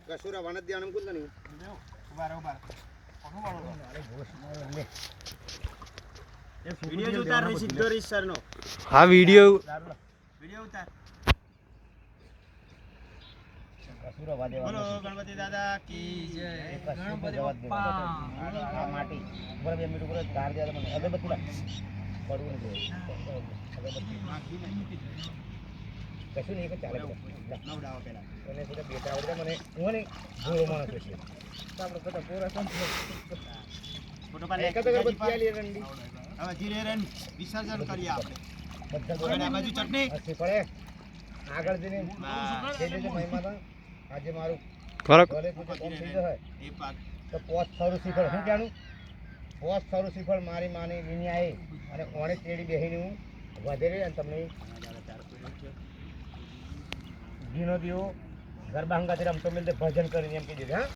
કસુરા one ધ્યાન કું નહીં ઉભા વિડિયો ઉતાર રે સીધો રીસ સરનો હા વિડિયો ઉતાર કસુરા વાદે બોલો ગણપતિ દાદા કી જય ગણપતિ બાપ્પા આ માટી બરાબર બે મિનિટ ઉપર ધાર દે મને અગરબત્તી લા પડવું નથી અગરબત્તી કશું નહીં કે ચાલે નવડાવો પેલા એને સીધા બેટા આવડે મને હું ને ભૂલો માણસ છે આપણે બધા પૂરા ફોટો પાડ એક અગરબત્તી આલી રંડી હવે ધીરે રન વિસર્જન કરીએ આપણે બધા બોલે બાજુ ચટણી હસી પડે આગળ જઈને જે મહિમા આજે મારું ફરક ઘરે પૂછે કોમ થઈ જશે એ પાક તો પોસ્ટ સરું શીફળ શું જાણું પોસ્ટ સરું શીફળ મારી માની લીની આવી અને ઓણે તેડી બેહીને હું વધેરી અને તમને ઘીનો દીવો ગરબા હંગાથી રમતો મિલતે ભજન કરીને એમ કીધું હા